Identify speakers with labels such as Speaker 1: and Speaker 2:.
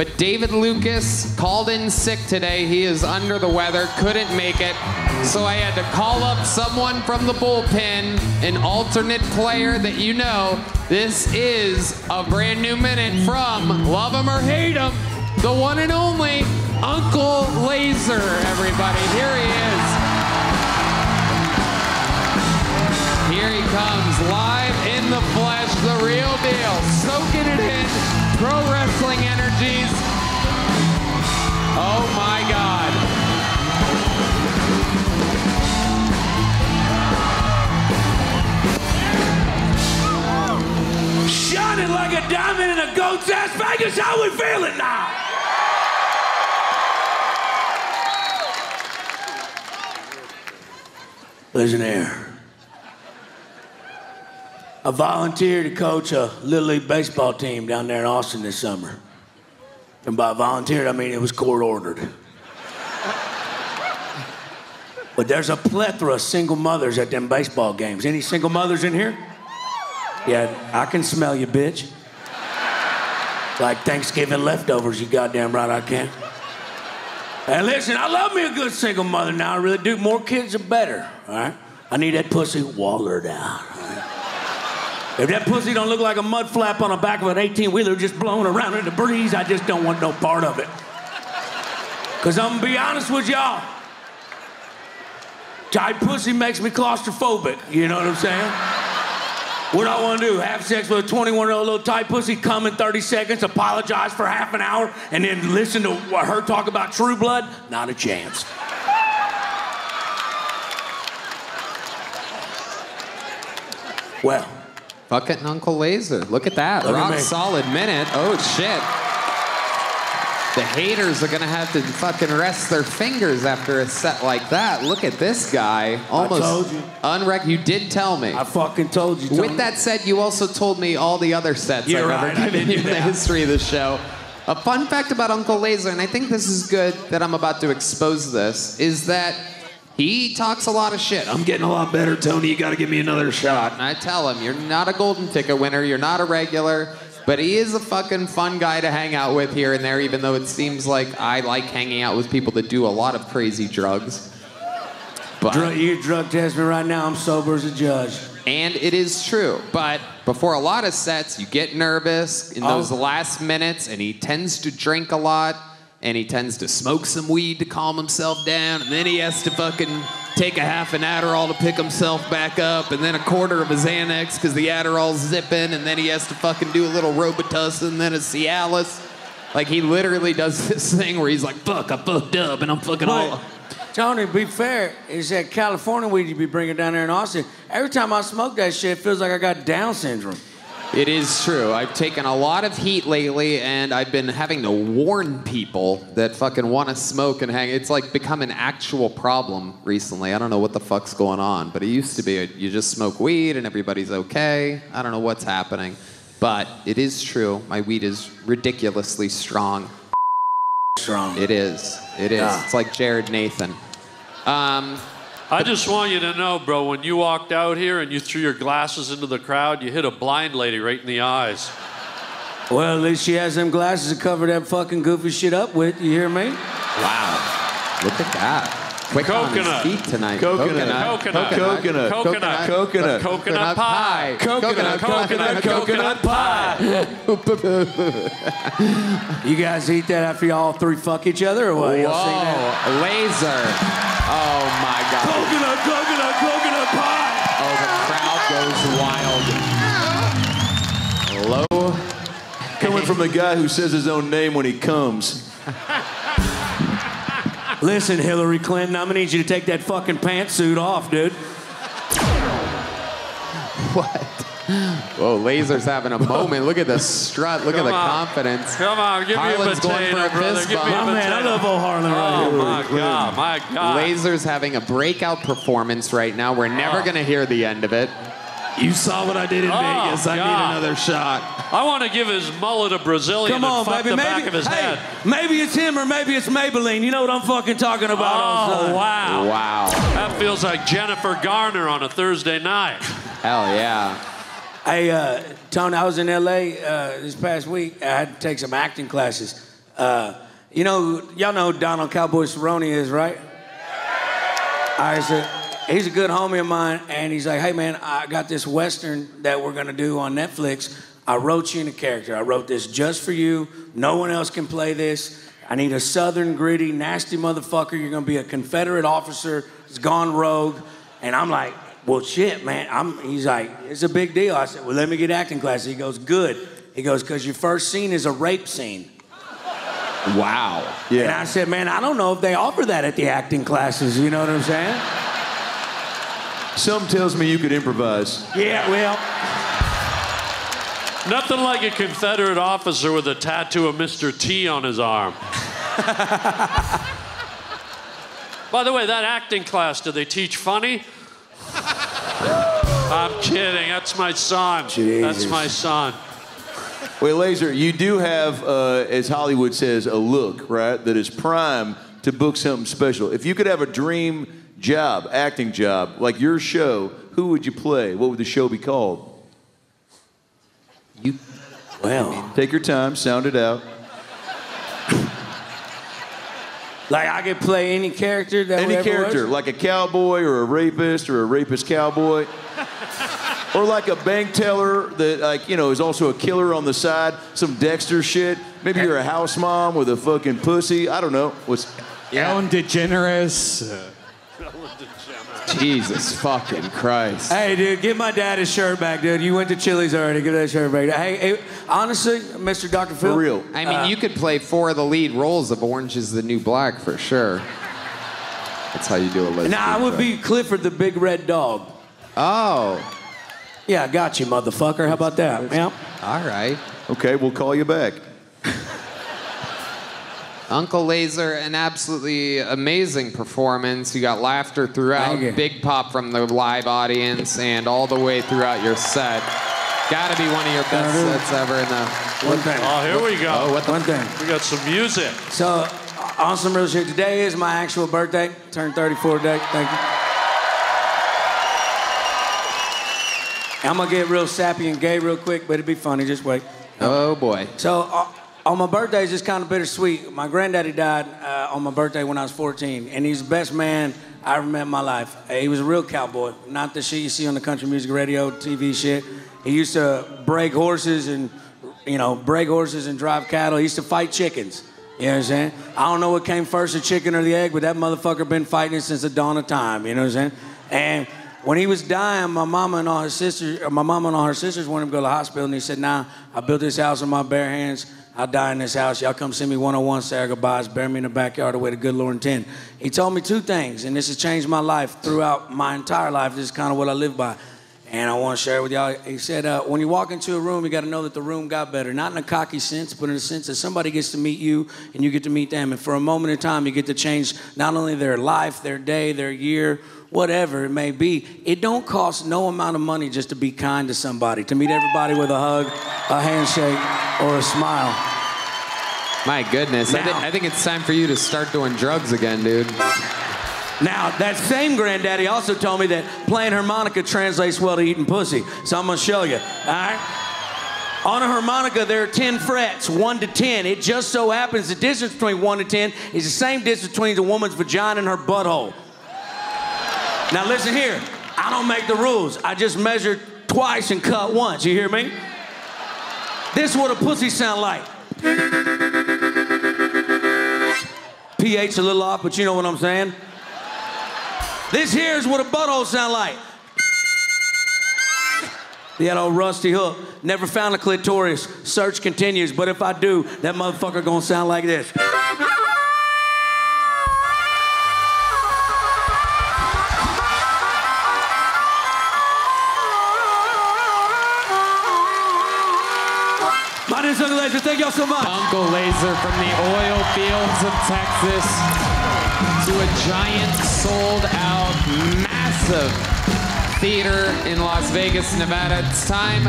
Speaker 1: But David Lucas called in sick today. He is under the weather, couldn't make it. So I had to call up someone from the bullpen, an alternate player that you know. This is a brand new minute from Love Him or Hate Him, the one and only Uncle Lazer, everybody. Here he is. Here he comes, live in the flesh, the real deal, soaking it in, pro wrestling energies. Oh my God.
Speaker 2: Shining like a diamond in a goat's ass. Vegas, how we feeling now? Listen here. I volunteered to coach a Little League baseball team down there in Austin this summer. And by volunteered, I mean it was court-ordered. But there's a plethora of single mothers at them baseball games. Any single mothers in here? Yeah, I can smell you, bitch. Like Thanksgiving leftovers, you goddamn right I can. And listen, I love me a good single mother now, I really do. More kids are better, all right? I need that pussy wallered out, all right? If that pussy don't look like a mud flap on the back of an 18-wheeler just blowing around in the breeze, I just don't want no part of it. Because I'm going to be honest with y'all. Tight pussy makes me claustrophobic, you know what I'm saying? What do I want to do? Have sex with a 21-year-old little tight pussy, come in 30 seconds, apologize for half an hour, and then listen to her talk about True Blood? Not a chance. Well.
Speaker 1: Fucking Uncle Lazer. Look at that. Rock solid minute. Oh, shit. The haters are going to have to fucking rest their fingers after a set like that. Look at this guy. Almost
Speaker 2: I told you.
Speaker 1: You did tell me.
Speaker 2: I fucking told you.
Speaker 1: With that said, you also told me all the other sets I've ever given you in the history of the show. A fun fact about Uncle Lazer, and I think this is good that I'm about to expose this, is that he talks a lot of shit. I'm getting a lot better, Tony. You got to give me another shot. And I tell him, you're not a golden ticket winner. You're not a regular. But he is a fucking fun guy to hang out with here and there, even though it seems like I like hanging out with people that do a lot of crazy drugs. But
Speaker 2: you drug test me right now. I'm sober as a judge.
Speaker 1: And it is true. But before a lot of sets, you get nervous in those last minutes, and he tends to drink a lot. And he tends to smoke some weed to calm himself down, and then he has to fucking take a half an Adderall to pick himself back up, and then a quarter of a Xanax because the Adderall's zipping, and then he has to fucking do a little Robitussin, and then a Cialis. Like, he literally does this thing where he's like, fuck, I fucked up, and I'm fucking all...
Speaker 2: Tony, be fair, it's that California weed you be bringing down there in Austin. Every time I smoke that shit, it feels like I got Down syndrome.
Speaker 1: It is true. I've taken a lot of heat lately, and I've been having to warn people that fucking want to smoke and hang. It's like become an actual problem recently. I don't know what the fuck's going on, but it used to be you just smoke weed and everybody's okay. I don't know what's happening, but it is true. My weed is ridiculously strong.
Speaker 2: Strong.
Speaker 1: It is. It is. Yeah. It's like Jared Nathan.
Speaker 3: I just want you to know, bro, when you walked out here and you threw your glasses into the crowd, you hit a blind lady right in the eyes.
Speaker 2: Well, at least she has them glasses to cover that fucking goofy shit up with. You hear me?
Speaker 1: Wow. Look at that. Quick
Speaker 3: coconut.
Speaker 1: On his feet tonight.
Speaker 3: Coconut pie. Coconut pie.
Speaker 2: You guys eat that after y'all three fuck each other or what? Y'all see that?
Speaker 1: Lazer. Oh my God.
Speaker 2: Coconut
Speaker 1: pie. Oh, the crowd goes wild. Low.
Speaker 4: Coming from the guy who says his own name when he comes.
Speaker 2: Listen, Hillary Clinton, I'm gonna need you to take that fucking pantsuit off, dude.
Speaker 1: What? Whoa, Lazer's having a moment. Look at the strut. Look at the confidence.
Speaker 3: Come on, give
Speaker 1: Harlan's
Speaker 3: me a potato,
Speaker 1: going for a
Speaker 3: brother.
Speaker 1: fist
Speaker 3: Give me a
Speaker 1: bump.
Speaker 2: My man, I love old Harlan right here.
Speaker 3: Oh, my God.
Speaker 1: Lazer's having a breakout performance right now. We're never going to hear the end of it. You saw what I did in Vegas. I need another shot.
Speaker 3: I want to give his mullet a Brazilian and fuck the back of his head.
Speaker 2: Maybe it's him or maybe it's Maybelline. You know what I'm fucking talking about.
Speaker 3: Oh, wow.
Speaker 1: Wow.
Speaker 3: That feels like Jennifer Garner on a Thursday night.
Speaker 1: Hell yeah.
Speaker 2: Hey, Tony, I was in L.A. This past week. I had to take some acting classes. You know, y'all know who Donald Cowboy Cerrone is, right? He's a good homie of mine, and he's like, hey, man, I got this Western that we're going to do on Netflix. I wrote you in a character. I wrote this just for you. No one else can play this. I need a southern, gritty, nasty motherfucker. You're going to be a Confederate officer who's gone rogue. And I'm like, well, shit, man. He's like, it's a big deal. I said, well, let me get acting classes. He goes, good. He goes, because your first scene is a rape scene.
Speaker 1: Wow.
Speaker 2: Yeah. And I said, man, I don't know if they offer that at the acting classes. You know what I'm saying?
Speaker 4: Some tells me you could improvise.
Speaker 2: Yeah, well.
Speaker 3: Nothing like a Confederate officer with a tattoo of Mr. T on his arm. By the way, that acting class, do they teach funny? I'm kidding. That's my son.
Speaker 2: Jesus.
Speaker 3: That's my son.
Speaker 4: Wait, Lazer, you do have, as Hollywood says, a look, right, that is prime to book something special. If you could have a dream job, acting job, like your show, who would you play? What would the show be called?
Speaker 2: Well,
Speaker 4: take your time, sound it out.
Speaker 2: Like I could play any character that
Speaker 4: any character,
Speaker 2: was?
Speaker 4: like a cowboy or a rapist cowboy. Or like a bank teller that, like, you know, is also a killer on the side, some Dexter shit. Maybe you're a house mom with a fucking pussy. I don't know.
Speaker 5: Ellen DeGeneres.
Speaker 1: Jesus fucking Christ.
Speaker 2: Hey, dude, give my dad his shirt back, dude. You went to Chili's already. Give that shirt back. Hey, honestly, Mr. Dr. Phil.
Speaker 4: For real.
Speaker 1: I mean, you could play 4 of the lead roles of Orange is the New Black for sure. That's how you do a lesbian.
Speaker 2: Nah, I would be Clifford the Big Red Dog.
Speaker 1: Oh.
Speaker 2: Yeah, I got you, motherfucker. How about that? Yeah.
Speaker 1: All right.
Speaker 4: Okay, we'll call you back.
Speaker 1: Uncle Lazer, an absolutely amazing performance. You got laughter throughout, big pop from the live audience, and all the way throughout your set. Gotta be one of your best sets ever in the...
Speaker 2: One thing.
Speaker 3: Oh, here we go.
Speaker 1: Oh,
Speaker 2: One thing.
Speaker 3: We got some music.
Speaker 2: So, on some real shit, today is my actual birthday. Turned 34 today. Thank you. I'm gonna get real sappy and gay real quick, but it'll be funny. Just wait.
Speaker 1: Oh, boy.
Speaker 2: So, on my birthday, it's just kind of bittersweet. My granddaddy died on my birthday when I was 14, and he's the best man I ever met in my life. He was a real cowboy, not the shit you see on the country music radio, TV shit. He used to break horses and drive cattle. He used to fight chickens. You know what I'm saying? I don't know what came first, the chicken or the egg, but that motherfucker been fighting it since the dawn of time. You know what I'm saying? And when he was dying, my mama and all her sisters wanted him to go to the hospital, and he said, nah, I built this house with my bare hands. I'll die in this house. Y'all come see me 101, say our goodbyes, bury me in the backyard the way the good Lord intended. He told me 2 things, and this has changed my life throughout my entire life. This is kind of what I live by, and I want to share it with y'all. He said, when you walk into a room, you got to know that the room got better, not in a cocky sense, but in a sense that somebody gets to meet you, and you get to meet them, and for a moment in time, you get to change not only their life, their day, their year, whatever it may be. It don't cost no amount of money just to be kind to somebody, to meet everybody with a hug, a handshake, or a smile.
Speaker 1: My goodness. I think it's time for you to start doing drugs again, dude.
Speaker 2: Now, that same granddaddy also told me that playing harmonica translates well to eating pussy. So I'm going to show you, all right? On a harmonica, there are 10 frets, 1 to 10. It just so happens the distance between 1 to 10 is the same distance between a woman's vagina and her butthole. Now, listen here. I don't make the rules. I just measure twice and cut once. You hear me? This is what a pussy sound like. pH a little off, but you know what I'm saying. This here is what a butthole sound like. That old rusty hook. Never found a clitoris. Search continues, but if I do, that motherfucker gonna sound like this. My name's Uncle Lazer. Thank y'all so much.
Speaker 1: Uncle Lazer from the oil fields of Texas to a giant, sold-out, massive theater in Las Vegas, Nevada. It's time